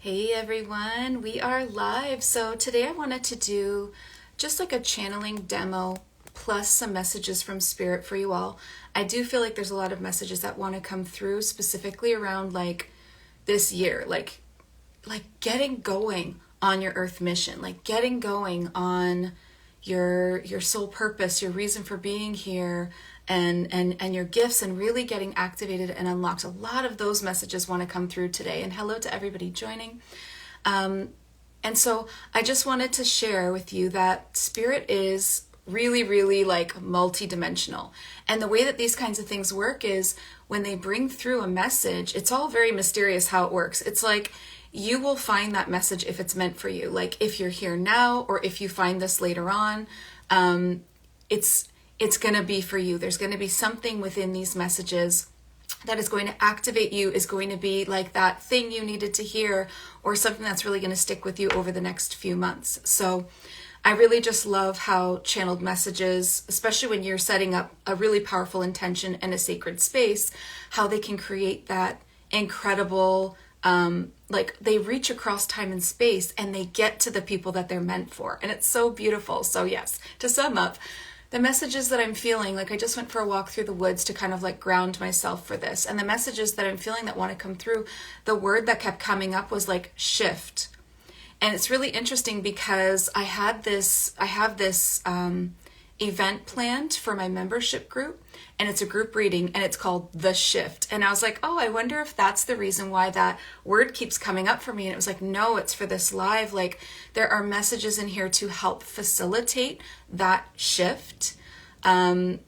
Hey everyone, we are live. So today I wanted to do just like a channeling demo plus some messages from Spirit for you all. I do feel like there's a lot of messages that want to come through specifically around like this year, like getting going on your earth mission, like getting going on your soul purpose, your reason for being here, and your gifts, and really getting activated and unlocked. A lot of those messages want to come through today. And hello to everybody joining. And so I just wanted to share with you that Spirit is really like multidimensional. And the way that these kinds of things work is when they bring through a message, it's all very mysterious how it works. It's like you will find that message if it's meant for you. Like if you're here now, or if you find this later on, it's going to be for you. There's going to be something within these messages that is going to activate you, is going to be like that thing you needed to hear, or something that's really going to stick with you over the next few months. So I really just love how channeled messages, especially when you're setting up a really powerful intention and a sacred space, how they can create that incredible, like they reach across time and space and they get to the people that they're meant for. And it's so beautiful. So yes, to sum up, the messages that I'm feeling, like I just went for a walk through the woods to kind of like ground myself for this. And the messages that I'm feeling that want to come through, the word that kept coming up was like shift. And it's really interesting because I have this event planned for my membership group, and it's a group reading, and it's called The Shift. And I was like, oh, I wonder if that's the reason why that word keeps coming up for me. And it was like, no, it's for this live. Like there are messages in here to help facilitate that shift. And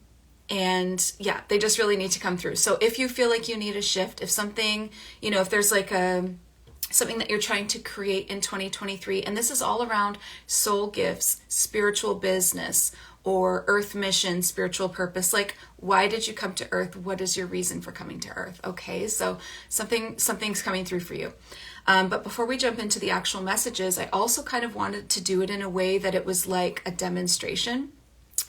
yeah, they just really need to come through. So if you feel like you need a shift, if something, if there's like something that you're trying to create in 2023, and this is all around soul gifts, spiritual business, or earth mission, spiritual purpose, like why did you come to earth? What is your reason for coming to earth? Okay, so something's coming through for you. But before we jump into the actual messages, I also kind of wanted to do it in a way that it was like a demonstration.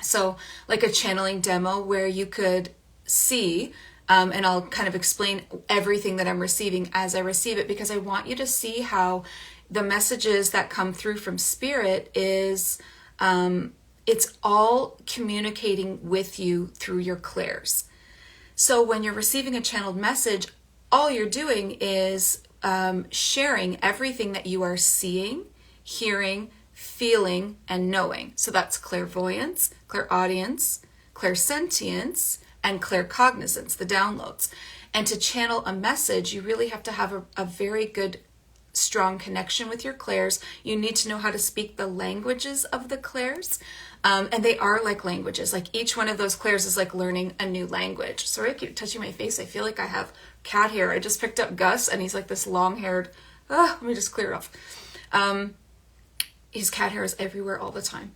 So like a channeling demo where you could see, and I'll kind of explain everything that I'm receiving as I receive it, because I want you to see how the messages that come through from Spirit is, it's all communicating with you through your clairs. So when you're receiving a channeled message, all you're doing is sharing everything that you are seeing, hearing, feeling, and knowing. So that's clairvoyance, clairaudience, clairsentience, and claircognizance, the downloads. And to channel a message, you really have to have a very good, strong connection with your clairs. You need to know how to speak the languages of the clairs. And they are like languages. Like each one of those clairs is like learning a new language. Sorry, I keep touching my face. I feel like I have cat hair. I just picked up Gus, and he's like this long-haired, let me just clear it off. His cat hair is everywhere all the time.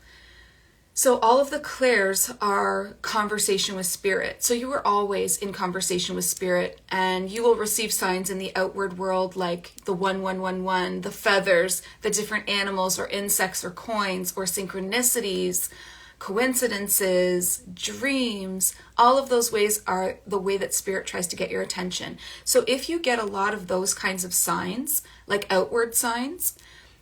So all of the clairs are conversation with Spirit. So you are always in conversation with Spirit, and you will receive signs in the outward world like the 1111, the feathers, the different animals or insects or coins or synchronicities, coincidences, dreams. All of those ways are the way that Spirit tries to get your attention. So if you get a lot of those kinds of signs, like outward signs,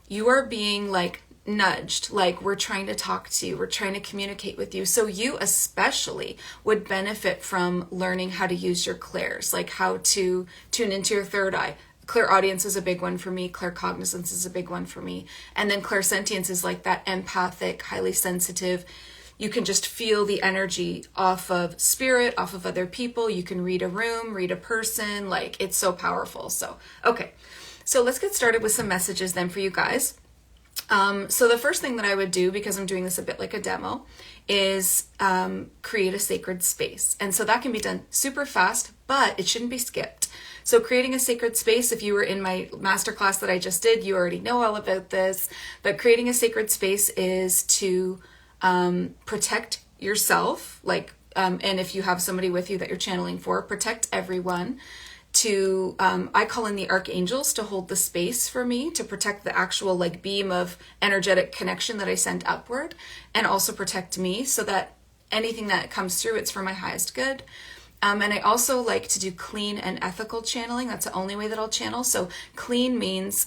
you are being like nudged, like we're trying to talk to you, we're trying to communicate with you. So you especially would benefit from learning how to use your clairs, like how to tune into your third eye. Clairaudience is a big one for me. Claircognizance is a big one for me. And then clairsentience is like that empathic, highly sensitive. You can just feel the energy off of Spirit, off of other people. You can read a room, read a person. Like it's so powerful. So, okay. So let's get started with some messages then for you guys. So the first thing that I would do, because I'm doing this a bit like a demo, is create a sacred space. And so that can be done super fast, but it shouldn't be skipped. So creating a sacred space, if you were in my masterclass that I just did, you already know all about this. But creating a sacred space is to protect yourself, like, and if you have somebody with you that you're channeling for, protect everyone. To I call in the archangels to hold the space for me, to protect the actual like beam of energetic connection that I send upward, and also protect me so that anything that comes through, it's for my highest good. And I also like to do clean and ethical channeling. That's the only way that I'll channel. So clean means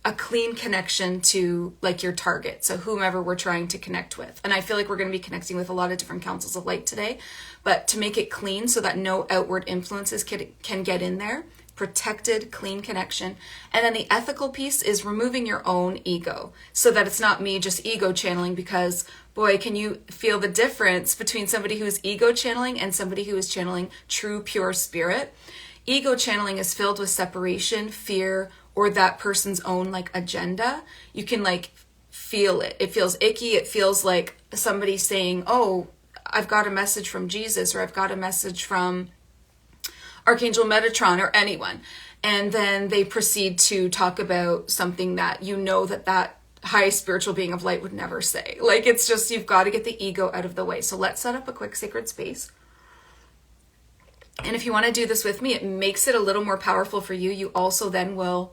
a clean connection to like your target. So whomever we're trying to connect with. And I feel like we're going to be connecting with a lot of different councils of light today, but to make it clean so that no outward influences can get in there, protected, clean connection. And then the ethical piece is removing your own ego so that it's not me just ego channeling, because boy, can you feel the difference between somebody who's ego channeling and somebody who is channeling true, pure spirit. Ego channeling is filled with separation, fear, or that person's own like agenda. You can like feel it. It feels icky. It feels like somebody saying, oh, I've got a message from Jesus, or I've got a message from Archangel Metatron, or anyone. And then they proceed to talk about something that you know that high spiritual being of light would never say. Like, it's just, you've got to get the ego out of the way. So let's set up a quick sacred space. And if you want to do this with me, it makes it a little more powerful for you. You also then will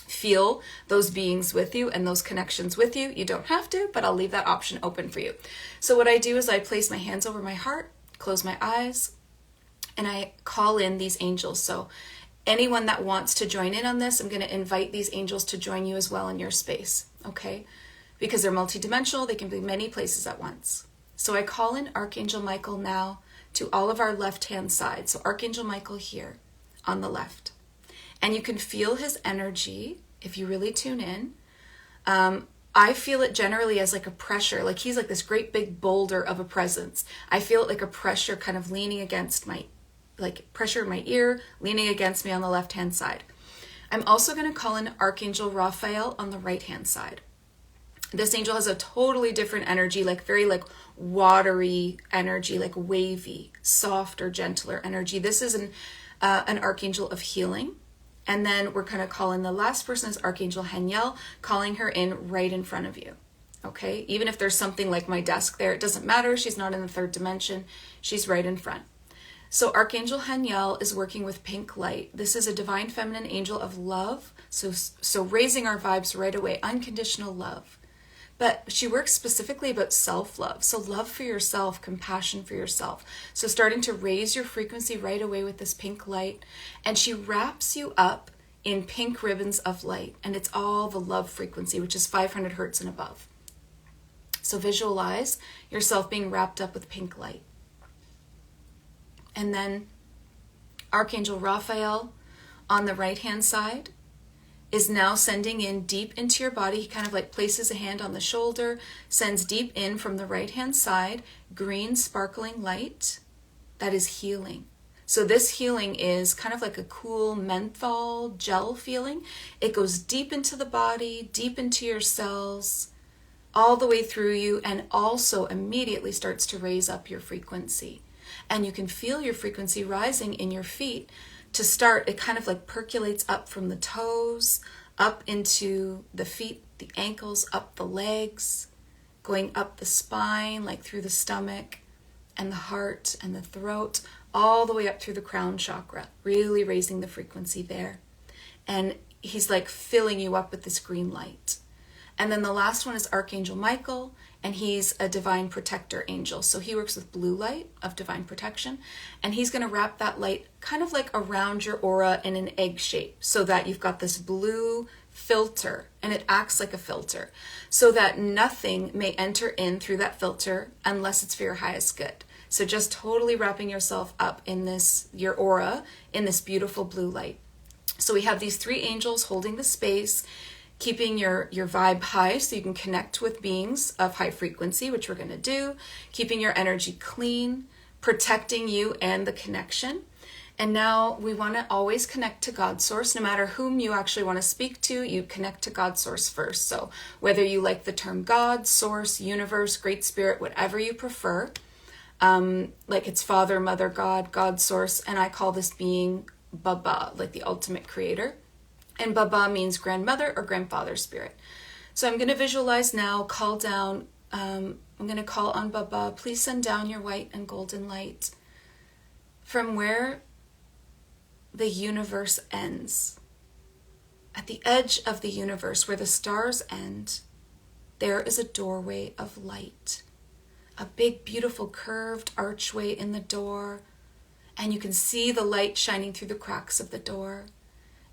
feel those beings with you and those connections with you. You don't have to, but I'll leave that option open for you. So what I do is I place my hands over my heart, close my eyes, and I call in these angels. So anyone that wants to join in on this, I'm going to invite these angels to join you as well in your space, okay? Because they're multidimensional, they can be many places at once. So I call in Archangel Michael now to all of our left-hand side. So Archangel Michael here on the left. And you can feel his energy if you really tune in. I feel it generally as like a pressure, like he's like this great big boulder of a presence. I feel it like a pressure kind of leaning against my, like pressure in my ear, leaning against me on the left-hand side. I'm also going to call in Archangel Raphael on the right-hand side. This angel has a totally different energy, like very like watery energy, like wavy, softer, gentler energy. This is an archangel of healing. And then we're going to call in the last person is Archangel Haniel, calling her in right in front of you. Okay? Even if there's something like my desk there, it doesn't matter. She's not in the third dimension. She's right in front. So Archangel Haniel is working with pink light. This is a divine feminine angel of love. So raising our vibes right away, unconditional love. But she works specifically about self-love. So love for yourself, compassion for yourself. So starting to raise your frequency right away with this pink light. And she wraps you up in pink ribbons of light. And it's all the love frequency, which is 500 hertz and above. So visualize yourself being wrapped up with pink light. And then Archangel Raphael on the right-hand side is now sending in deep into your body. He kind of like places a hand on the shoulder, sends deep in from the right-hand side, green sparkling light that is healing. So this healing is kind of like a cool menthol gel feeling. It goes deep into the body, deep into your cells, all the way through you, and also immediately starts to raise up your frequency. And you can feel your frequency rising in your feet. To start, it kind of like percolates up from the toes, up into the feet, the ankles, up the legs, going up the spine, like through the stomach and the heart and the throat, all the way up through the crown chakra, really raising the frequency there. And he's like filling you up with this green light. And then the last one is Archangel Michael, and he's a divine protector angel. So he works with blue light of divine protection, and he's going to wrap that light kind of like around your aura in an egg shape so that you've got this blue filter, and it acts like a filter so that nothing may enter in through that filter unless it's for your highest good. So just totally wrapping yourself up in this, your aura, in this beautiful blue light. So we have these three angels holding the space, keeping your vibe high so you can connect with beings of high frequency, which we're going to do, keeping your energy clean, protecting you and the connection. And now we want to always connect to God Source. No matter whom you actually want to speak to, you connect to God Source first. So whether you like the term God, Source, Universe, Great Spirit, whatever you prefer, like it's Father, Mother, God, God Source, and I call this being Baba, like the ultimate creator. And Baba means grandmother or grandfather spirit. So I'm going to visualize now, call down, I'm going to call on Baba. Please send down your white and golden light from where the universe ends. At the edge of the universe, where the stars end, there is a doorway of light. A big, beautiful curved archway in the door. And you can see the light shining through the cracks of the door.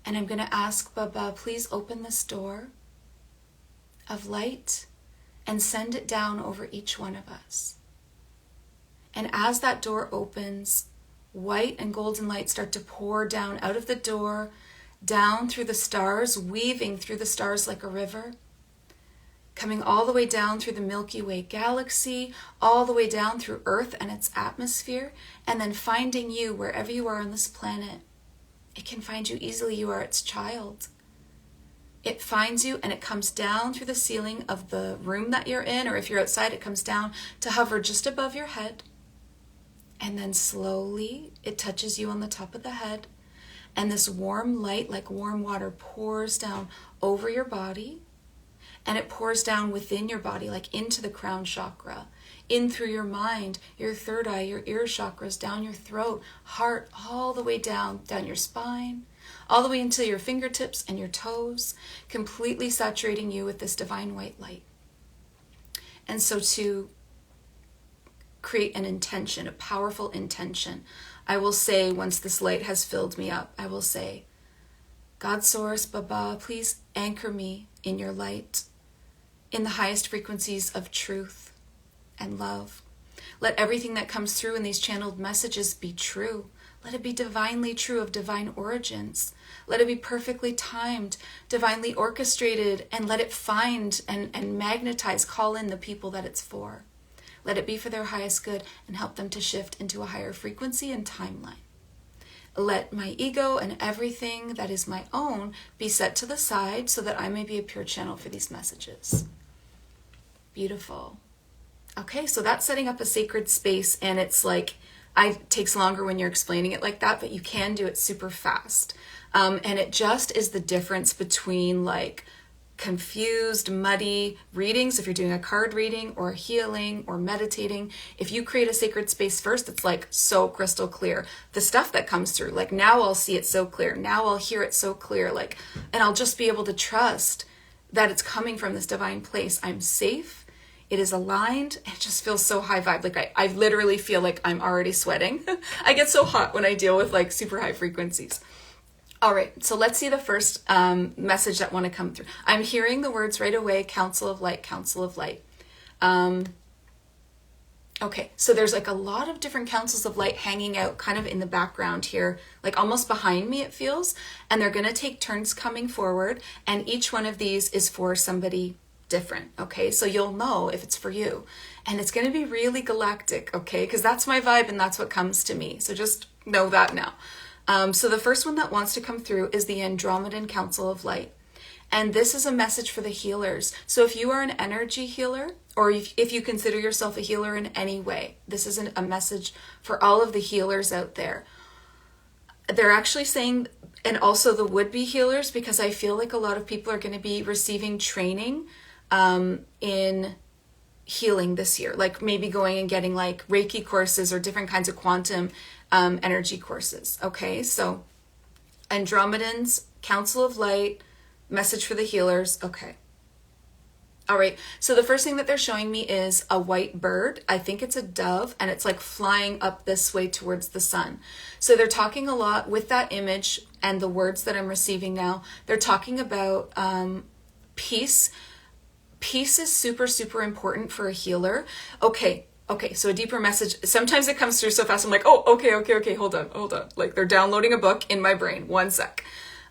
And I'm going to ask Baba, please open this door of light and send it down over each one of us. And as that door opens, white and golden light start to pour down out of the door, down through the stars, weaving through the stars like a river, coming all the way down through the Milky Way galaxy, all the way down through Earth and its atmosphere, and then finding you wherever you are on this planet. It can find you easily. You are its child. It finds you and it comes down through the ceiling of the room that you're in, or if you're outside, it comes down to hover just above your head. And then slowly it touches you on the top of the head. And this warm light, like warm water, pours down over your body. And it pours down within your body, like into the crown chakra, in through your mind, your third eye, your ear chakras, down your throat, heart, all the way down your spine, all the way into your fingertips and your toes, completely saturating you with this divine white light. And so to create an intention, a powerful intention, I will say, once this light has filled me up, I will say, God Source, Baba, please anchor me in your light, in the highest frequencies of truth and love. Let everything that comes through in these channeled messages be true. Let it be divinely true, of divine origins. Let it be perfectly timed, divinely orchestrated, and let it find and magnetize, call in the people that it's for. Let it be for their highest good and help them to shift into a higher frequency and timeline. Let my ego and everything that is my own be set to the side so that I may be a pure channel for these messages. Beautiful. Okay, so that's setting up a sacred space, and it's like, it takes longer when you're explaining it like that, but you can do it super fast. And it just is the difference between like confused, muddy readings, if you're doing a card reading or healing or meditating. If you create a sacred space first, it's like so crystal clear. The stuff that comes through, like now I'll see it so clear. Now I'll hear it so clear, like, and I'll just be able to trust that it's coming from this divine place. I'm safe. It is aligned. It just feels so high vibe. Like I literally feel like I'm already sweating. I get so hot when I deal with like super high frequencies. All right, so let's see the first message that want to come through. I'm hearing the words right away, Council of Light, Council of Light. Okay, so there's like a lot of different councils of light hanging out kind of in the background here, like almost behind me it feels, and they're going to take turns coming forward, and each one of these is for somebody different, okay? So you'll know if it's for you, and it's going to be really galactic, okay? Because that's my vibe and that's what comes to me, so just know that now. So the first one that wants to come through is the Andromedan Council of Light. And this is a message for the healers. So if you are an energy healer, or if you consider yourself a healer in any way, this is a message for all of the healers out there. They're actually saying, and also the would-be healers, because I feel like a lot of people are going to be receiving training in healing this year, like maybe going and getting like Reiki courses or different kinds of quantum energy courses. Okay, so Andromedans, Council of Light, message for the healers. Okay. All right, so the first thing that they're showing me is a white bird. I think it's a dove, and it's like flying up this way towards the sun. So they're talking a lot with that image and the words that I'm receiving now. They're talking about peace. Peace is super, super important for a healer. Okay, so a deeper message. Sometimes it comes through so fast, I'm like, oh, okay, hold on. Like they're downloading a book in my brain. One sec.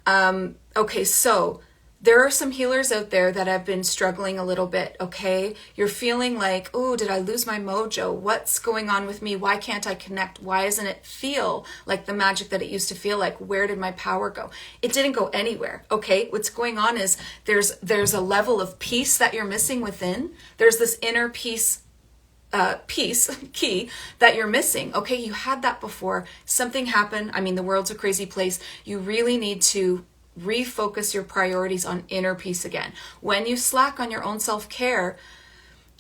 Okay, so there are some healers out there that have been struggling a little bit, okay? You're feeling like, oh, did I lose my mojo? What's going on with me? Why can't I connect? Why doesn't it feel like the magic that it used to feel like? Where did my power go? It didn't go anywhere, okay? What's going on is there's a level of peace that you're missing within. There's this inner peace key that you're missing. Okay, you had that before. Something happened. I mean, the world's a crazy place. You really need to refocus your priorities on inner peace again. When you slack on your own self-care,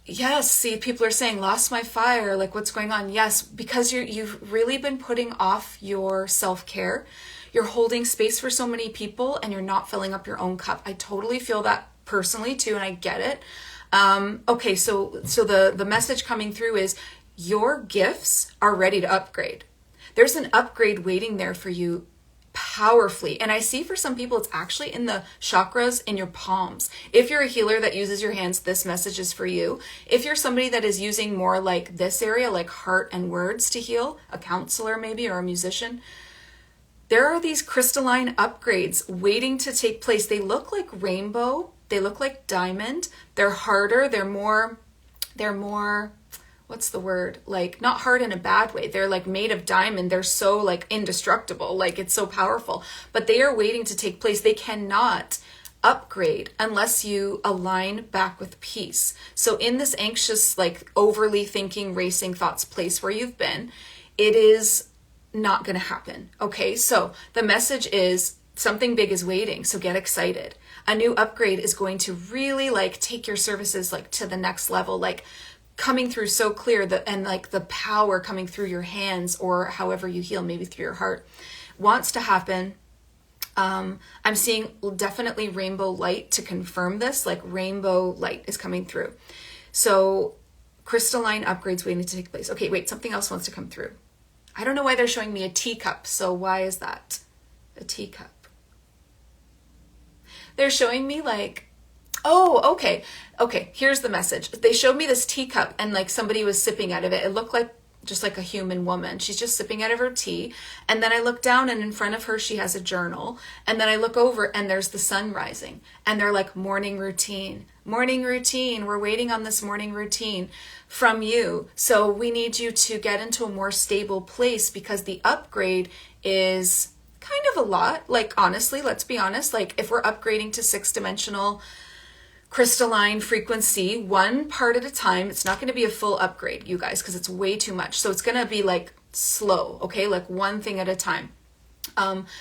yes, see, people are saying, lost my fire, like what's going on? Yes, because you've really been putting off your self-care. You're holding space for so many people and you're not filling up your own cup. I totally feel that personally too, and I get it. Okay, so the message coming through is your gifts are ready to upgrade. There's an upgrade waiting there for you powerfully. And I see for some people, it's actually in the chakras in your palms. If you're a healer that uses your hands, this message is for you. If you're somebody that is using more like this area, like heart and words to heal, a counselor maybe, or a musician, there are these crystalline upgrades waiting to take place. They look like rainbow. They look like diamond. They're harder. They're more, what's the word? Like, not hard in a bad way. They're like made of diamond. They're so like indestructible. Like, it's so powerful, but they are waiting to take place. They cannot upgrade unless you align back with peace. So in this anxious, like overly thinking, racing thoughts place where you've been, it is not going to happen. Okay. So the message is something big is waiting. So get excited. A new upgrade is going to really like take your services like to the next level, like coming through so clear and like the power coming through your hands or however you heal, maybe through your heart, wants to happen. I'm seeing definitely rainbow light to confirm this, like rainbow light is coming through. So crystalline upgrades waiting to take place. Okay, wait, something else wants to come through. I don't know why they're showing me a teacup. So why is that? A teacup. They're showing me like, oh, okay. Okay, here's the message. They showed me this teacup and like somebody was sipping out of it. It looked like just like a human woman. She's just sipping out of her tea. And then I look down and in front of her, she has a journal. And then I look over and there's the sun rising. And they're like, morning routine. Morning routine. We're waiting on this morning routine from you. So we need you to get into a more stable place because the upgrade is kind of a lot. Like, honestly, let's be honest. Like, if we're upgrading to 6-dimensional crystalline frequency, one part at a time, it's not going to be a full upgrade, you guys, because it's way too much. So it's going to be like slow, okay? Like one thing at a time.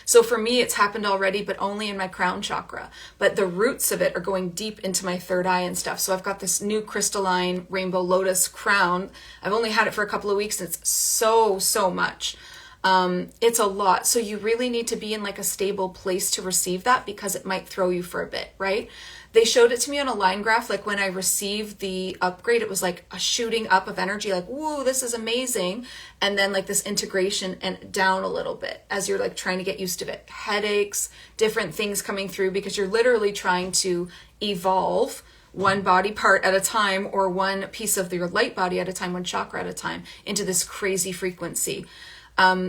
So for me, it's happened already, but only in my crown chakra. But the roots of it are going deep into my third eye and stuff. So I've got this new crystalline rainbow lotus crown. I've only had it for a couple of weeks. And it's so much. It's a lot. So you really need to be in like a stable place to receive that because it might throw you for a bit, right? They showed it to me on a line graph. Like when I received the upgrade, it was like a shooting up of energy, like, whoa, this is amazing. And then like this integration and down a little bit as you're like trying to get used to it. Headaches, different things coming through because you're literally trying to evolve one body part at a time or one piece of your light body at a time, one chakra at a time into this crazy frequency.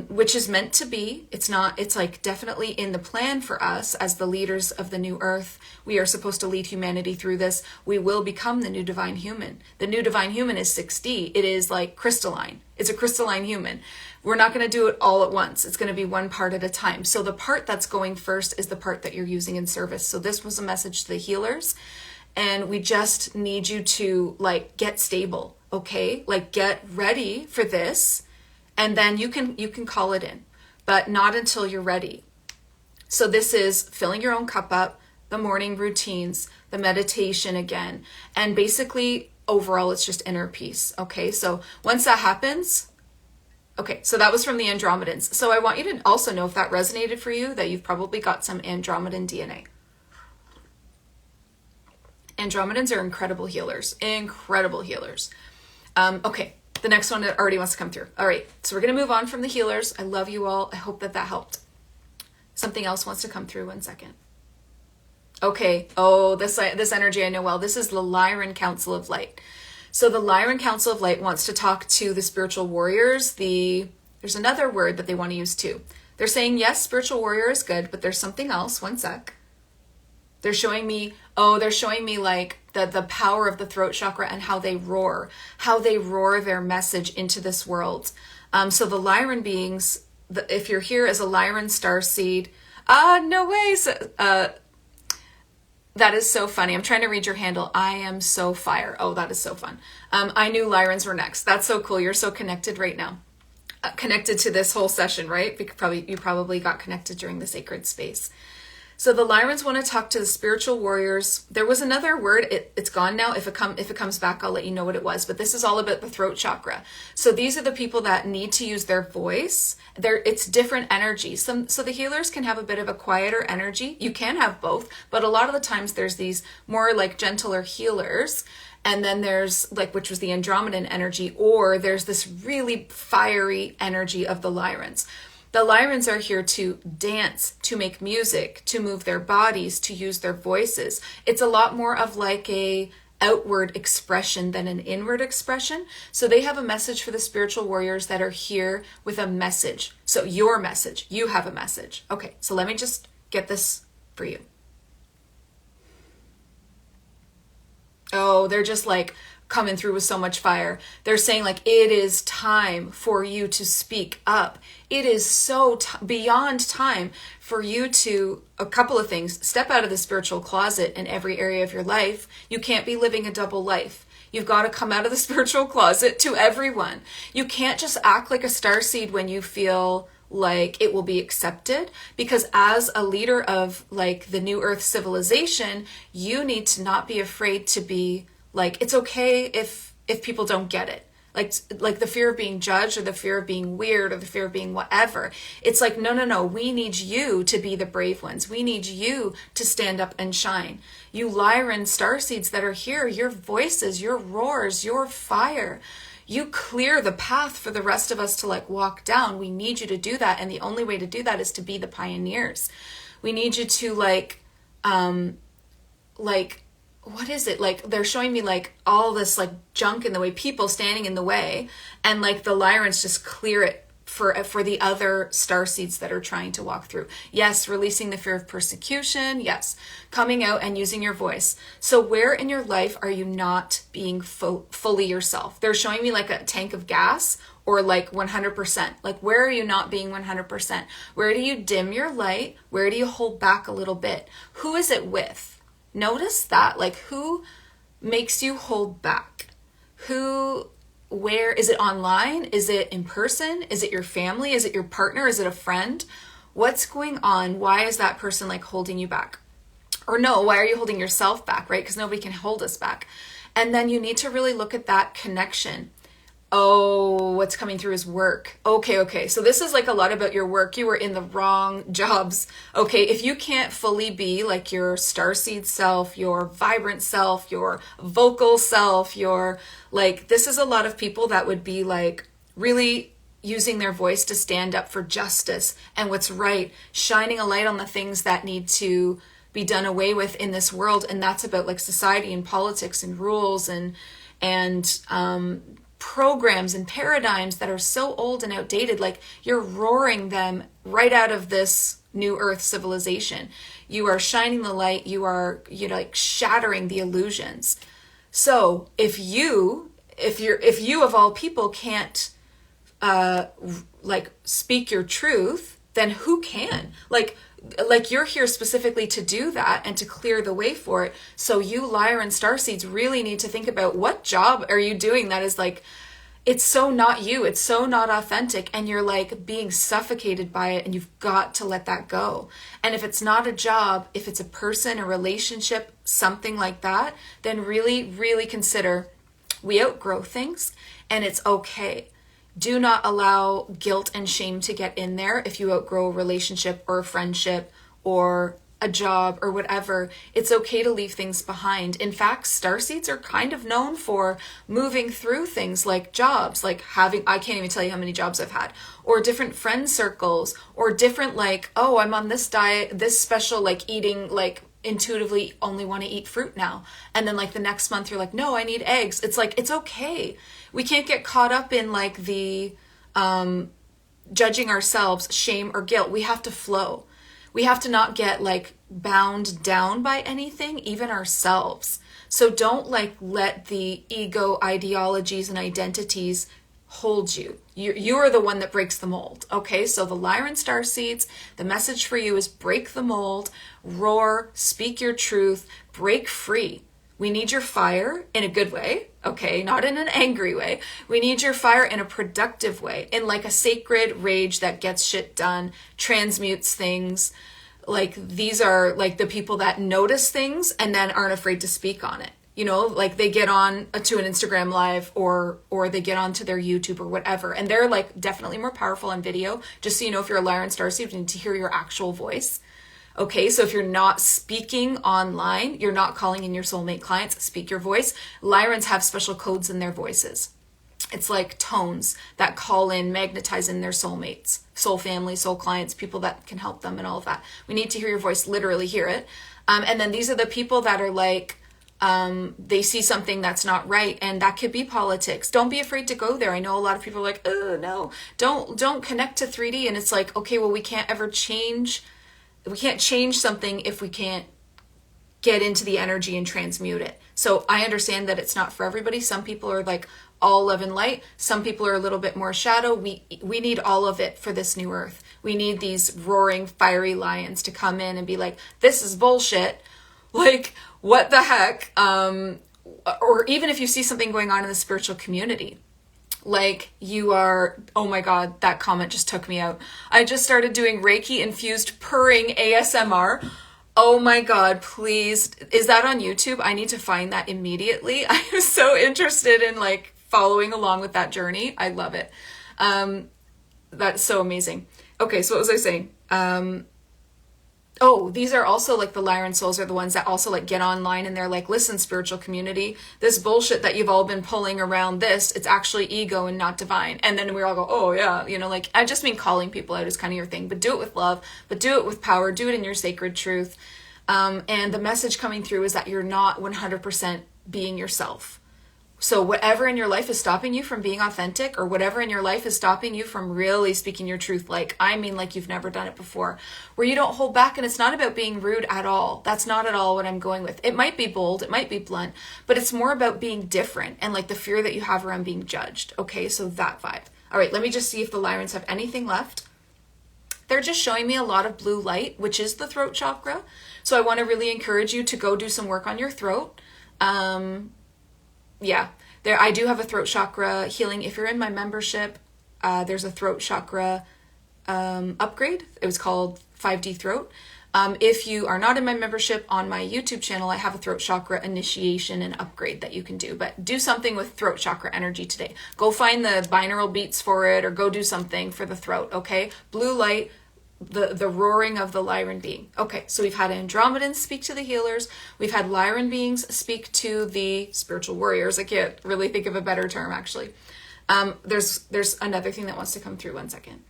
Which is meant to be. It's not, it's like definitely in the plan for us as the leaders of the new earth. We are supposed to lead humanity through this. We will become the new divine human. The new divine human is 6D. It is like crystalline. It's a crystalline human. We're not going to do it all at once. It's going to be one part at a time. So the part that's going first is the part that you're using in service. So this was a message to the healers. And we just need you to like get stable. Okay. Like get ready for this. And then you can call it in, but not until you're ready. So this is filling your own cup up, the morning routines, the meditation again, and basically overall it's just inner peace. Okay, so once that happens, okay, so that was from the Andromedans. So I want you to also know if that resonated for you, that you've probably got some Andromedan DNA. Andromedans are incredible healers, incredible healers. Okay. The next one that already wants to come through. All right, so we're going to move on from the healers. I love you all. I hope that helped. Something else wants to come through. 1 second. Okay. Oh, this energy I know well. This is the Lyran Council of Light. So the Lyran Council of Light wants to talk to the spiritual warriors. There's another word that they want to use too. They're saying, yes, spiritual warrior is good, but there's something else. 1 sec. They're showing me like the power of the throat chakra and how they roar their message into this world. So the Lyran beings, if you're here as a Lyran starseed, no way. That is so funny. I'm trying to read your handle. I am so fire. Oh, that is so fun. I knew Lyrans were next. That's so cool. You're so connected right now. Connected to this whole session, right? You probably got connected during the sacred space. So the Lyrans want to talk to the spiritual warriors. There was another word. It's gone now. If it comes back, I'll let you know what it was. But this is all about the throat chakra. So these are the people that need to use their voice. It's different energy. So the healers can have a bit of a quieter energy. You can have both, but a lot of the times there's these more like gentler healers. And then there's like, which was the Andromedan energy, or there's this really fiery energy of the Lyrans. The Lyrans are here to dance, to make music, to move their bodies, to use their voices. It's a lot more of like a outward expression than an inward expression. So they have a message for the spiritual warriors that are here with a message. So your message, you have a message. Okay, so let me just get this for you. Oh, they're just like coming through with so much fire. They're saying like, it is time for you to speak up. It is so beyond time for you to, a couple of things, step out of the spiritual closet in every area of your life. You can't be living a double life. You've got to come out of the spiritual closet to everyone. You can't just act like a starseed when you feel like it will be accepted, because as a leader of like the new earth civilization, you need to not be afraid to be like, it's okay if people don't get it. Like the fear of being judged or the fear of being weird or the fear of being whatever. It's like, no. We need you to be the brave ones. We need you to stand up and shine. You Lyran starseeds that are here, your voices, your roars, your fire, you clear the path for the rest of us to like walk down. We need you to do that. And the only way to do that is to be the pioneers. We need you to what is it? Like they're showing me like all this like junk in the way, people standing in the way, and like the Lyrans just clear it for the other starseeds that are trying to walk through. Yes, releasing the fear of persecution. Yes, coming out and using your voice. So where in your life are you not being fully yourself? They're showing me like a tank of gas or like 100%. Like where are you not being 100%? Where do you dim your light? Where do you hold back a little bit? Who is it with? Notice that, like who makes you hold back? Where is it online? Is it in person? Is it your family? Is it your partner? Is it a friend? What's going on? Why is that person like holding you back? Or no, why are you holding yourself back, right? Because nobody can hold us back. And then you need to really look at that connection. Oh, what's coming through is work. Okay. So this is like a lot about your work. You were in the wrong jobs. Okay, if you can't fully be like your starseed self, your vibrant self, your vocal self, your like, this is a lot of people that would be like really using their voice to stand up for justice and what's right, shining a light on the things that need to be done away with in this world. And that's about like society and politics and rules and programs and paradigms that are so old and outdated. Like you're roaring them right out of this new earth civilization. You are shining the light. You're like shattering the illusions. So if you of all people can't like speak your truth, then who can? Like you're here specifically to do that and to clear the way for it. So you Lyran starseeds really need to think about, what job are you doing that is like, it's so not you, it's so not authentic, and you're like being suffocated by it, and you've got to let that go. And if it's not a job, if it's a person, a relationship, something like that, then really, really consider, we outgrow things and it's okay. Do not allow guilt and shame to get in there if you outgrow a relationship or a friendship or a job or whatever. It's okay to leave things behind. In fact, starseeds are kind of known for moving through things like jobs, like having, I can't even tell you how many jobs I've had, or different friend circles, or different like, oh, I'm on this diet, this special like eating, like intuitively only want to eat fruit now. And then like the next month you're like, no, I need eggs. It's like, it's okay. We can't get caught up in like the judging ourselves, shame or guilt. We have to flow. We have to not get like bound down by anything, even ourselves. So don't like let the ego ideologies and identities hold you. You are the one that breaks the mold. Okay, so the Lyran starseeds, the message for you is break the mold, roar, speak your truth, break free. We need your fire in a good way, okay? Not in an angry way. We need your fire in a productive way, in like a sacred rage that gets shit done, transmutes things. Like these are like the people that notice things and then aren't afraid to speak on it. You know, like they get on to an Instagram live or they get onto their YouTube or whatever. And they're like definitely more powerful on video. Just so you know, if you're a Lyran starseed, you need to hear your actual voice. Okay, so if you're not speaking online, you're not calling in your soulmate clients, speak your voice. Lyrans have special codes in their voices. it's like tones that call in, magnetize in their soulmates, soul family, soul clients, people that can help them and all of that. We need to hear your voice, literally hear it. And then these are the people that are like, they see something that's not right, and that could be politics. Don't be afraid to go there. I know a lot of people are like, oh no, don't connect to 3D. And it's like, okay, well, we can't change something if we can't get into the energy and transmute it. So I understand that it's not for everybody. Some people are like all love and light. Some people are a little bit more shadow. We need all of it for this new earth. We need these roaring fiery lions to come in and be like, this is bullshit. Like, what the heck? Or even if you see something going on in the spiritual community, like you are, oh my God, that comment just took me out. I just started doing Reiki infused purring ASMR. Oh my God, please. Is that on YouTube? I need to find that immediately. I am so interested in like following along with that journey. I love it. That's so amazing. Okay, so what was I saying? Oh, these are also like the Lyran souls are the ones that also like get online and they're like, listen, spiritual community, this bullshit that you've all been pulling around this, it's actually ego and not divine. And then we all go, oh yeah, you know, like I just mean calling people out is kind of your thing, but do it with love, but do it with power, do it in your sacred truth. And the message coming through is that you're not 100% being yourself. So whatever in your life is stopping you from being authentic, or whatever in your life is stopping you from really speaking your truth, like you've never done it before, where you don't hold back, and it's not about being rude at all. That's not at all what I'm going with. It might be bold, it might be blunt, but it's more about being different and like the fear that you have around being judged. Okay, so that vibe. All right, let me just see if the Lyrans have anything left. They're just showing me a lot of blue light, which is the throat chakra. So I want to really encourage you to go do some work on your throat. Yeah, there I do have a throat chakra healing. If you're in my membership, there's a throat chakra upgrade. It was called 5D Throat. If you are not in my membership, on my YouTube channel, I have a throat chakra initiation and upgrade that you can do. But do something with throat chakra energy today. Go find the binaural beats for it, or go do something for the throat, okay? Blue light, the roaring of the Lyran being. Okay, so we've had Andromedans speak to the healers. We've had Lyran beings speak to the spiritual warriors. I can't really think of a better term, actually. There's another thing that wants to come through. 1 second.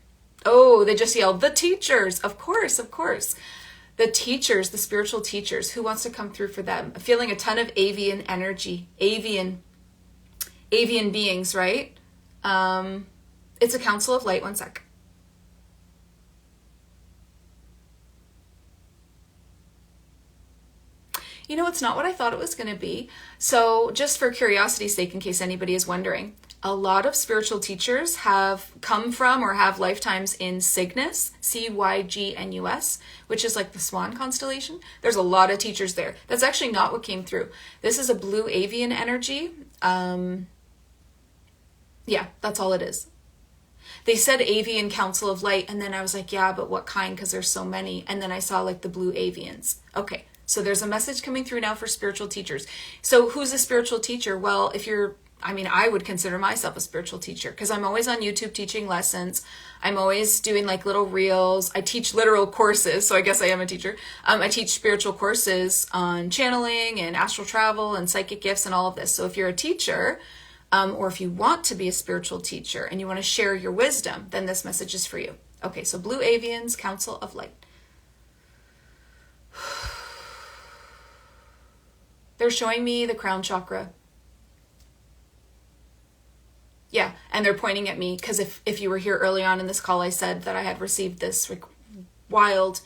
Oh, they just yelled, the teachers. Of course, of course. The teachers, the spiritual teachers. Who wants to come through for them? I'm feeling a ton of avian energy. Avian beings, right? It's a Council of Light. 1 sec. You know, it's not what I thought it was going to be. So just for curiosity's sake, in case anybody is wondering, a lot of spiritual teachers have come from or have lifetimes in Cygnus, Cygnus, which is like the Swan constellation. There's a lot of teachers there. That's actually not what came through. This is a blue avian energy. Yeah, that's all it is. They said Avian Council of Light, and then I was like, yeah, but what kind? Because there's so many. And then I saw like the blue avians. Okay. So there's a message coming through now for spiritual teachers. So who's a spiritual teacher? Well, I would consider myself a spiritual teacher because I'm always on YouTube teaching lessons. I'm always doing like little reels. I teach literal courses, so I guess I am a teacher. I teach spiritual courses on channeling and astral travel and psychic gifts and all of this. So if you're a teacher, or if you want to be a spiritual teacher and you want to share your wisdom, then this message is for you. Okay, so Blue Avians, Council of Light. They're showing me the crown chakra. Yeah, and they're pointing at me because if you were here early on in this call, I said that I had received this wild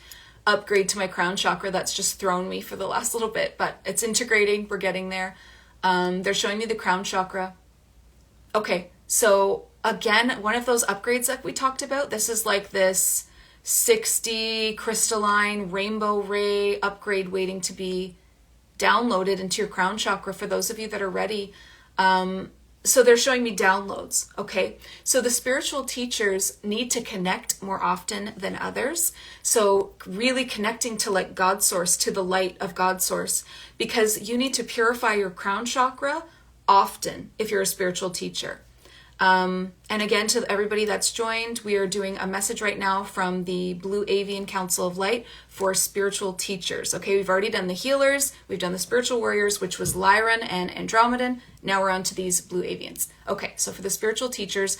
upgrade to my crown chakra that's just thrown me for the last little bit, but it's integrating. We're getting there. They're showing me the crown chakra. Okay, so again, one of those upgrades that we talked about, this is like this 60 crystalline rainbow ray upgrade waiting to be downloaded into your crown chakra for those of you that are ready. So they're showing me downloads. Okay. So the spiritual teachers need to connect more often than others. So really connecting to like God source, to the light of God source, because you need to purify your crown chakra often if you're a spiritual teacher. And again, to everybody that's joined, we are doing a message right now from the Blue Avian Council of Light for spiritual teachers. Okay, we've already done the healers, we've done the spiritual warriors, which was Lyran and Andromedan. Now we're on to these Blue Avians. Okay, so for the spiritual teachers,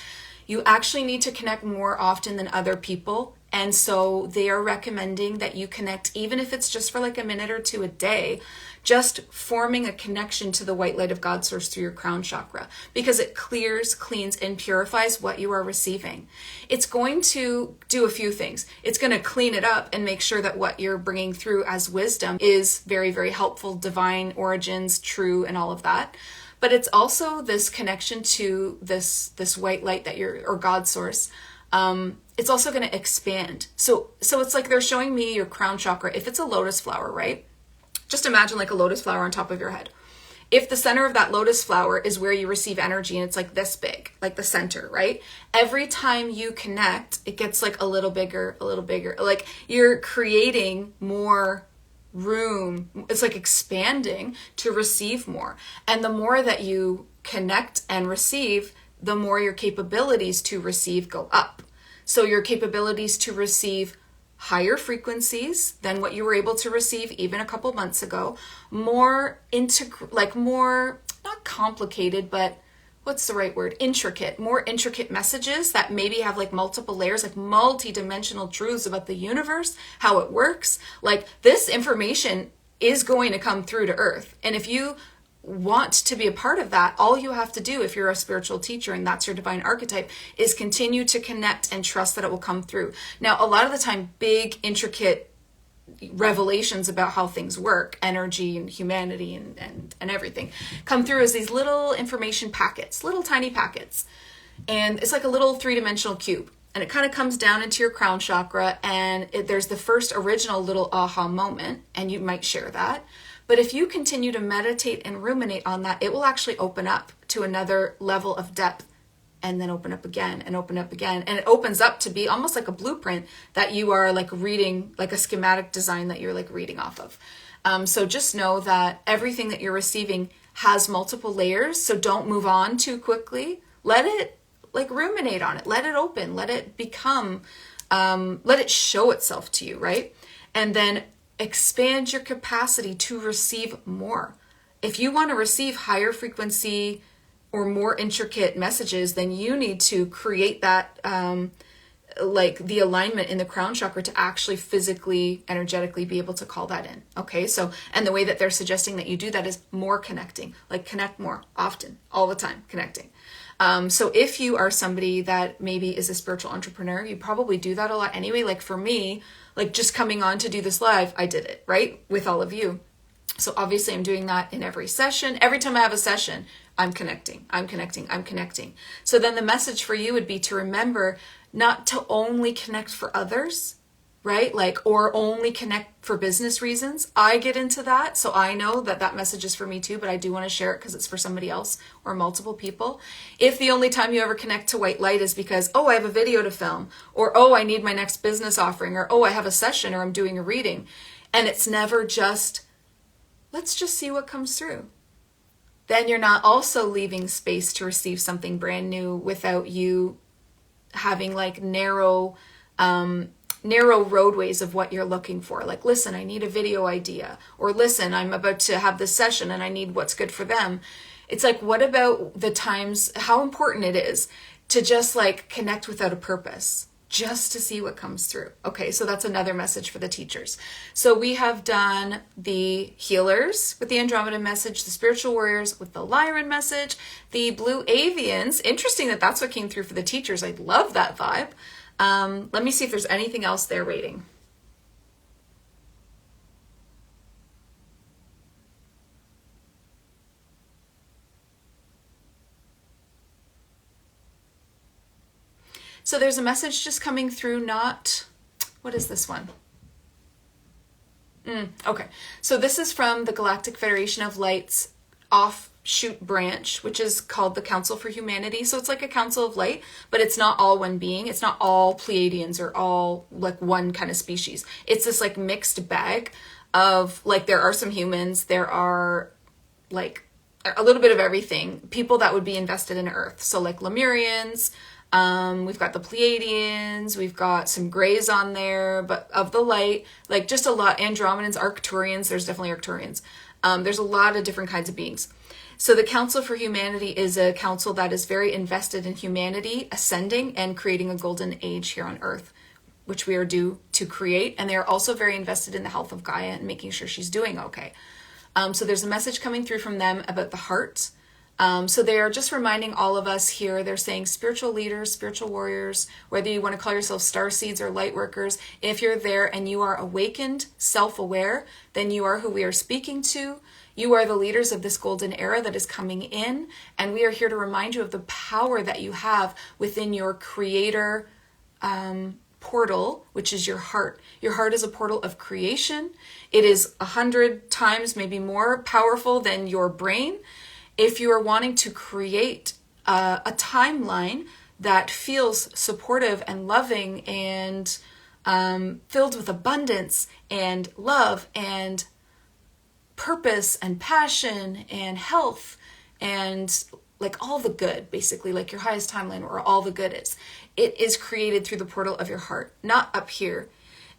you actually need to connect more often than other people. And so they are recommending that you connect, even if it's just for like a minute or two a day, just forming a connection to the white light of God source through your crown chakra, because it clears, cleans, and purifies what you are receiving. It's going to do a few things. It's going to clean it up and make sure that what you're bringing through as wisdom is very, very helpful, divine origins, true, and all of that. But it's also this connection to this white light that or God source. It's also going to expand. So it's like they're showing me your crown chakra. If it's a lotus flower, right? Just imagine like a lotus flower on top of your head. If the center of that lotus flower is where you receive energy and it's like this big, like the center, right? Every time you connect, it gets like a little bigger, like you're creating more room. It's like expanding to receive more. And the more that you connect and receive, the more your capabilities to receive go up. So your capabilities to receive higher frequencies than what you were able to receive even a couple months ago, more not complicated, but what's the right word? More intricate messages that maybe have like multiple layers, like multi-dimensional truths about the universe, how it works. Like this information is going to come through to Earth. And if you want to be a part of that, all you have to do if you're a spiritual teacher and that's your divine archetype is continue to connect and trust that it will come through. Now, a lot of the time, big, intricate revelations about how things work, energy and humanity and everything, come through as these little information packets, little tiny packets. And it's like a little three-dimensional cube. And it kind of comes down into your crown chakra, and there's the first original little aha moment, and you might share that. But if you continue to meditate and ruminate on that, it will actually open up to another level of depth and then open up again and open up again. And it opens up to be almost like a blueprint that you are like reading, like a schematic design that you're like reading off of. So just know that everything that you're receiving has multiple layers. So don't move on too quickly. Let it like ruminate on it. Let it open. Let it become, let it show itself to you, right? And then expand your capacity to receive more. If you want to receive higher frequency or more intricate messages, then you need to create that, like the alignment in the crown chakra to actually physically, energetically be able to call that in. Okay. So, and the way that they're suggesting that you do that is more connecting, like connect more often, all the time, connecting. So if you are somebody that maybe is a spiritual entrepreneur, you probably do that a lot anyway. Like for me, like just coming on to do this live, I did it, right? With all of you. So obviously I'm doing that in every session. Every time I have a session, I'm connecting. So then the message for you would be to remember not to only connect for others, right? Like, or only connect for business reasons. I get into that. So I know that that message is for me too, but I do want to share it because it's for somebody else or multiple people. If the only time you ever connect to white light is because, oh, I have a video to film, or, oh, I need my next business offering, or, oh, I have a session, or I'm doing a reading. And it's never just, let's just see what comes through. Then you're not also leaving space to receive something brand new without you having like narrow roadways of what you're looking for. Like, listen, I need a video idea, or listen, I'm about to have this session and I need what's good for them. It's like, what about the times, how important it is to just like connect without a purpose, just to see what comes through. Okay, so that's another message for the teachers. So we have done the healers with the Andromedan message, the spiritual warriors with the Lyran message, the Blue Avians. Interesting that that's what came through for the teachers. I love that vibe. Let me see if there's anything else they're rating. So there's a message just coming through, what is this one? Okay, so this is from the Galactic Federation of Light's offshoot branch, which is called the Council for Humanity. So it's like a Council of Light, but it's not all one being. It's not all Pleiadians or all like one kind of species. It's this like mixed bag of like, there are some humans, there are like a little bit of everything. People that would be invested in Earth. So like Lemurians, we've got the Pleiadians, we've got some grays on there, but of the light, like just a lot. Andromedans, Arcturians, there's definitely Arcturians. There's a lot of different kinds of beings. So the Council for Humanity is a council that is very invested in humanity ascending and creating a golden age here on Earth, which we are due to create. And they are also very invested in the health of Gaia and making sure she's doing okay. So there's a message coming through from them about the heart. So they are just reminding all of us here, they're saying spiritual leaders, spiritual warriors, whether you want to call yourself star seeds or light workers, if you're there and you are awakened, self-aware, then you are who we are speaking to. You are the leaders of this golden era that is coming in, and we are here to remind you of the power that you have within your creator portal, which is your heart. Your heart is a portal of creation. It is 100 times, maybe more powerful than your brain. If you are wanting to create a timeline that feels supportive and loving and filled with abundance and love and purpose and passion and health and like all the good, basically, like your highest timeline where all the good is, it is created through the portal of your heart, not up here.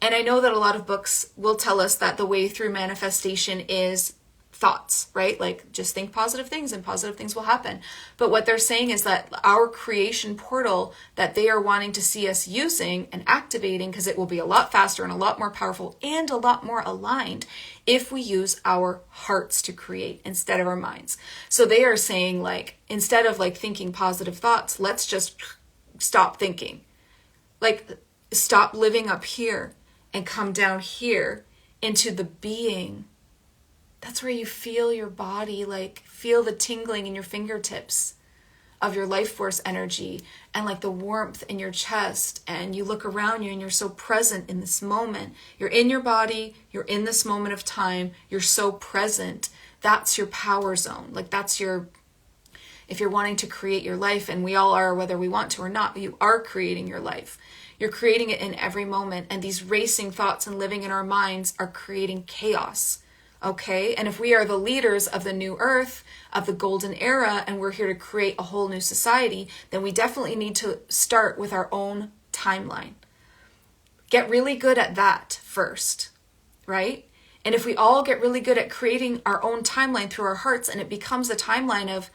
And I know that a lot of books will tell us that the way through manifestation is thoughts, right? Like just think positive things and positive things will happen. But what they're saying is that our creation portal that they are wanting to see us using and activating, because it will be a lot faster and a lot more powerful and a lot more aligned if we use our hearts to create instead of our minds. So they are saying, like, instead of like thinking positive thoughts, let's just stop thinking. Like, stop living up here and come down here into the being. That's where you feel your body, like feel the tingling in your fingertips of your life force energy and like the warmth in your chest. And you look around you and you're so present in this moment. You're in your body. You're in this moment of time. You're so present. That's your power zone. Like that's your, if you're wanting to create your life, and we all are, whether we want to or not, you are creating your life. You're creating it in every moment. And these racing thoughts and living in our minds are creating chaos. Okay, and if we are the leaders of the new earth, of the golden era, and we're here to create a whole new society, then we definitely need to start with our own timeline. Get really good at that first, right? And if we all get really good at creating our own timeline through our hearts, and it becomes a timeline of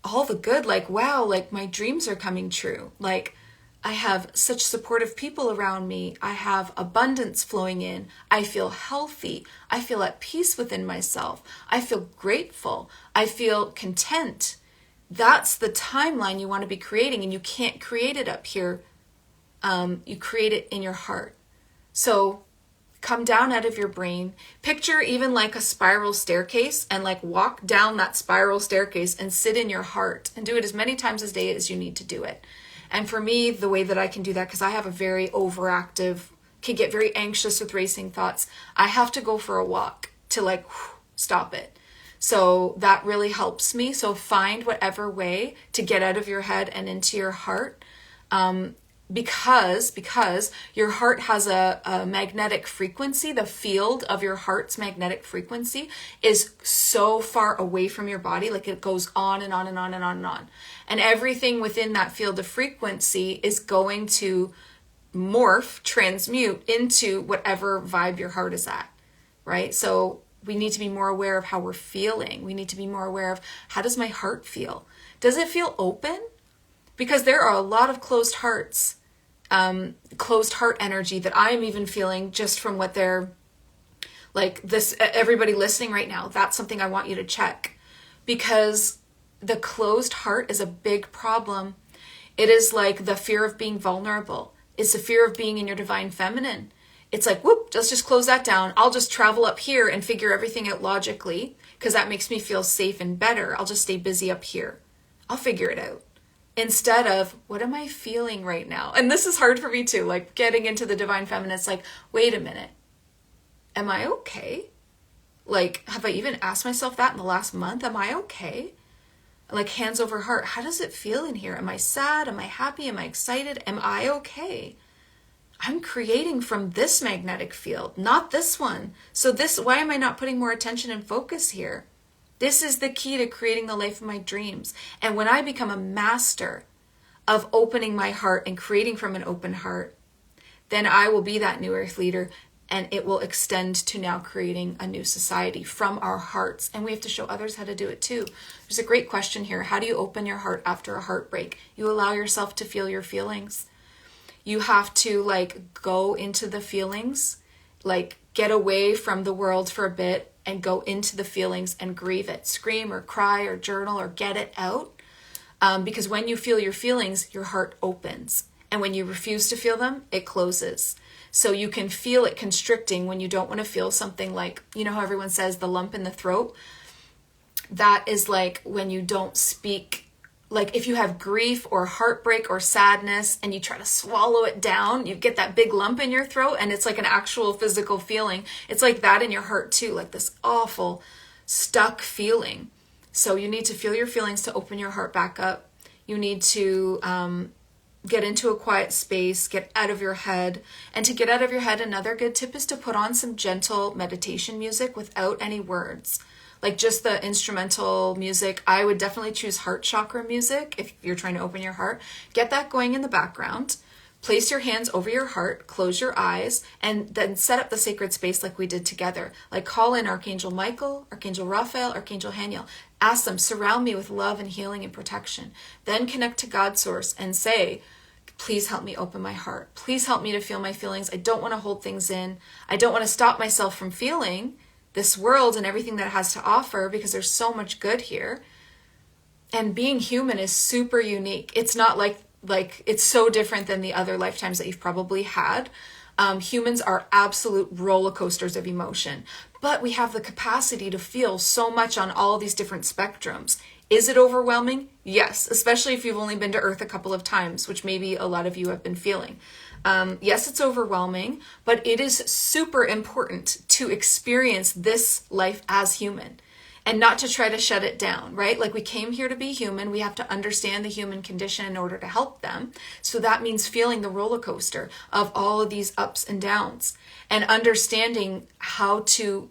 all the good, like, wow, like my dreams are coming true. Like, I have such supportive people around me. I have abundance flowing in. I feel healthy. I feel at peace within myself. I feel grateful. I feel content. That's the timeline you want to be creating, and you can't create it up here. You create it in your heart. So come down out of your brain. Picture even like a spiral staircase and like walk down that spiral staircase and sit in your heart and do it as many times a day as you need to do it. And for me, the way that I can do that, because I have a very overactive, can get very anxious with racing thoughts, I have to go for a walk to like stop it. So that really helps me. So find whatever way to get out of your head and into your heart. Because your heart has a magnetic frequency. The field of your heart's magnetic frequency is so far away from your body, like it goes on and on and on and on and on. And everything within that field of frequency is going to morph, transmute into whatever vibe your heart is at, right? So we need to be more aware of how we're feeling. We need to be more aware of, how does my heart feel? Does it feel open? Because there are a lot of closed hearts, closed heart energy that I'm even feeling just from what they're like this, everybody listening right now. That's something I want you to check, because the closed heart is a big problem. It is like the fear of being vulnerable. It's the fear of being in your divine feminine. It's like, whoop, let's just close that down. I'll just travel up here and figure everything out logically because that makes me feel safe and better. I'll just stay busy up here. I'll figure it out. Instead of, what am I feeling right now? And this is hard for me too, like getting into the divine feminine. It's like, wait a minute. Am I okay? Like, have I even asked myself that in the last month? Am I okay? Like, hands over heart. How does it feel in here? Am I sad? Am I happy? Am I excited? Am I okay? I'm creating from this magnetic field, not this one. So this, why am I not putting more attention and focus here? This is the key to creating the life of my dreams. And when I become a master of opening my heart and creating from an open heart, then I will be that new earth leader, and it will extend to now creating a new society from our hearts. And we have to show others how to do it too. There's a great question here. How do you open your heart after a heartbreak? You allow yourself to feel your feelings. You have to go into the feelings, get away from the world for a bit and go into the feelings and grieve it. Scream or cry or journal or get it out. Because when you feel your feelings, your heart opens. And when you refuse to feel them, it closes. So you can feel it constricting when you don't want to feel something how everyone says the lump in the throat? That is when you don't speak. If you have grief or heartbreak or sadness and you try to swallow it down, you get that big lump in your throat, and it's like an actual physical feeling. It's like that in your heart too, this awful stuck feeling. So you need to feel your feelings to open your heart back up. You need to get into a quiet space, get out of your head. And to get out of your head, another good tip is to put on some gentle meditation music without any words. Just the instrumental music. I would definitely choose heart chakra music if you're trying to open your heart. Get that going in the background. Place your hands over your heart, close your eyes, and then set up the sacred space like we did together. Call in Archangel Michael, Archangel Raphael, Archangel Haniel. Ask them, surround me with love and healing and protection. Then connect to God Source and say, please help me open my heart. Please help me to feel my feelings. I don't want to hold things in. I don't want to stop myself from feeling this world and everything that it has to offer, because there's so much good here. And being human is super unique. It's not like it's so different than the other lifetimes that you've probably had. Humans are absolute roller coasters of emotion, but we have the capacity to feel so much on all these different spectrums. Is it overwhelming? Yes, especially if you've only been to Earth a couple of times, which maybe a lot of you have been feeling. Yes, it's overwhelming, but it is super important to experience this life as human and not to try to shut it down, right? We came here to be human. We have to understand the human condition in order to help them. So that means feeling the roller coaster of all of these ups and downs and understanding how to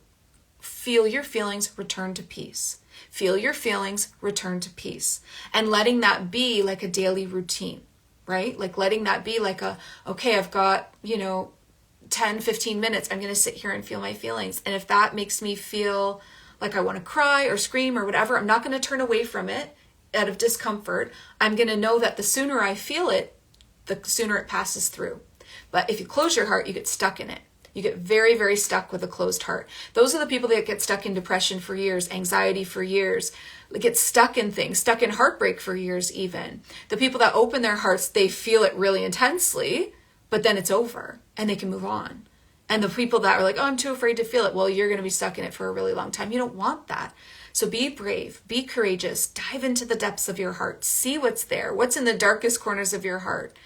feel your feelings, return to peace. Feel your feelings, return to peace. And letting that be like a daily routine, right? Letting that be okay, I've got, 10, 15 minutes. I'm going to sit here and feel my feelings. And if that makes me feel like I want to cry or scream or whatever, I'm not going to turn away from it out of discomfort. I'm going to know that the sooner I feel it, the sooner it passes through. But if you close your heart, you get stuck in it. You get very, very stuck with a closed heart. Those are the people that get stuck in depression for years, anxiety for years, get stuck in things, stuck in heartbreak for years even. The people that open their hearts, they feel it really intensely, but then it's over and they can move on. And the people that are oh, I'm too afraid to feel it, well, you're going to be stuck in it for a really long time. You don't want that. So be brave, be courageous, dive into the depths of your heart, see what's there, what's in the darkest corners of your heart.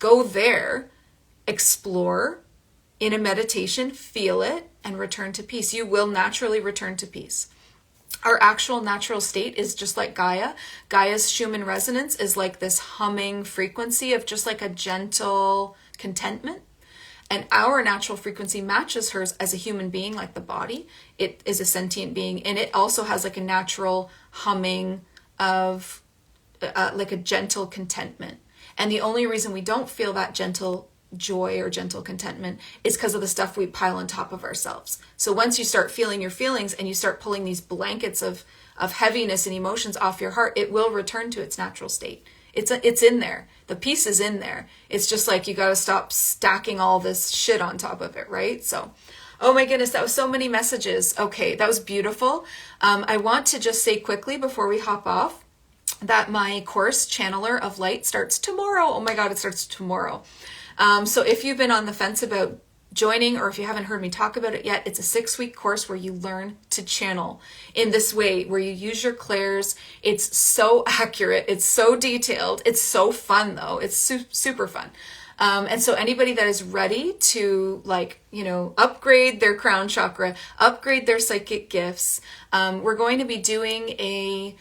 Go there, explore in a meditation, feel it, and return to peace. You will naturally return to peace. Our actual natural state is just like Gaia. Gaia's Schumann resonance is like this humming frequency of just a gentle contentment. And our natural frequency matches hers as a human being, like the body. It is a sentient being, and it also has a natural humming of a gentle contentment. And the only reason we don't feel that gentle joy or gentle contentment is because of the stuff we pile on top of ourselves. So once you start feeling your feelings and you start pulling these blankets of heaviness and emotions off your heart, it will return to its natural state. It's in there. The peace is in there. It's just you got to stop stacking all this shit on top of it, right? So, oh my goodness, that was so many messages. Okay, that was beautiful. I want to just say quickly before we hop off that my course, Channeler of Light, starts tomorrow. Oh my God, it starts tomorrow. So if you've been on the fence about joining, or if you haven't heard me talk about it yet, it's a 6-week course where you learn to channel in this way, where you use your clairs. It's so accurate. It's so detailed. It's so fun though. It's super fun. And so anybody that is ready to upgrade their crown chakra, upgrade their psychic gifts, we're going to be doing a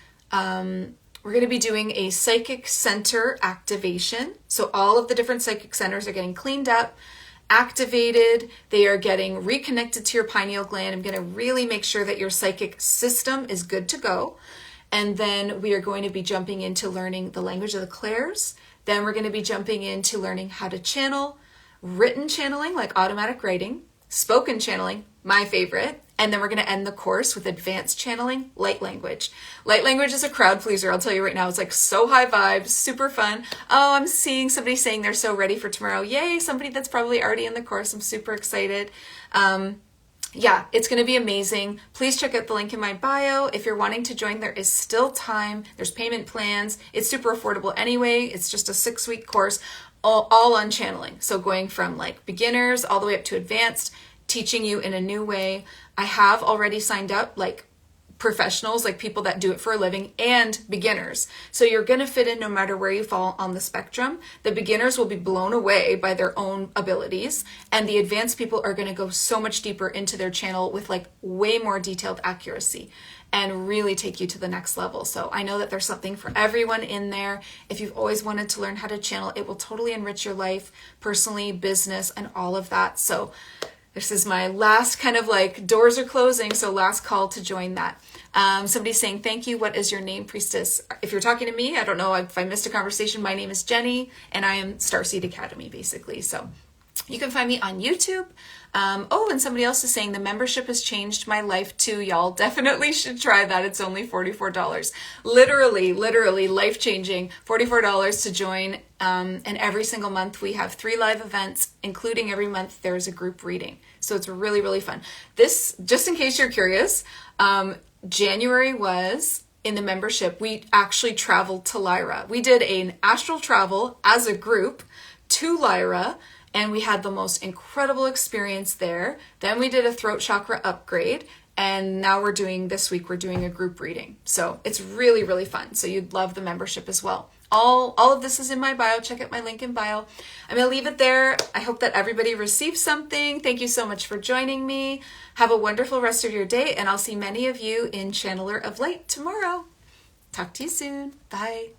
psychic center activation. So all of the different psychic centers are getting cleaned up. activated. They are getting reconnected to your pineal gland. I'm going to really make sure that your psychic system is good to go. And then we are going to be jumping into learning the language of the clairs. Then we're going to be jumping into learning how to channel, written channeling like automatic writing, spoken channeling, my favorite. And then we're going to end the course with advanced channeling, light language. Light language is a crowd pleaser. I'll tell you right now, it's like so high vibes, super fun. Oh, I'm seeing somebody saying they're so ready for tomorrow. Yay, somebody that's probably already in the course. I'm super excited. Yeah, it's going to be amazing. Please check out the link in my bio. If you're wanting to join, there is still time. There's payment plans. It's super affordable anyway. It's just a 6-week course, all on channeling. So going from like beginners all the way up to advanced, teaching you in a new way. I have already signed up like professionals, like people that do it for a living, and beginners. So you're going to fit in no matter where you fall on the spectrum. The beginners will be blown away by their own abilities, and the advanced people are going to go so much deeper into their channel with like way more detailed accuracy and really take you to the next level. So I know that there's something for everyone in there. If you've always wanted to learn how to channel, it will totally enrich your life, personally, business, and all of that. So this is my last kind of like doors are closing, so last call to join that. Somebody's saying, thank you. What is your name, priestess? If you're talking to me, I don't know if I missed a conversation. My name is Jenny, and I am Starseed Academy, basically. So you can find me on YouTube. And somebody else is saying the membership has changed my life too, y'all. Definitely should try that. It's only $44. Literally life-changing. $44 to join. And every single month we have 3 live events, including every month there's a group reading. So it's really, really fun. This, just in case you're curious, January was in the membership. We actually traveled to Lyra. We did an astral travel as a group to Lyra, and we had the most incredible experience there. Then we did a throat chakra upgrade, and now this week we're doing a group reading. So it's really, really fun. So you'd love the membership as well. All of this is in my bio. Check out my link in bio. I'm going to leave it there. I hope that everybody receives something. Thank you so much for joining me. Have a wonderful rest of your day, and I'll see many of you in Channeler of Light tomorrow. Talk to you soon. Bye.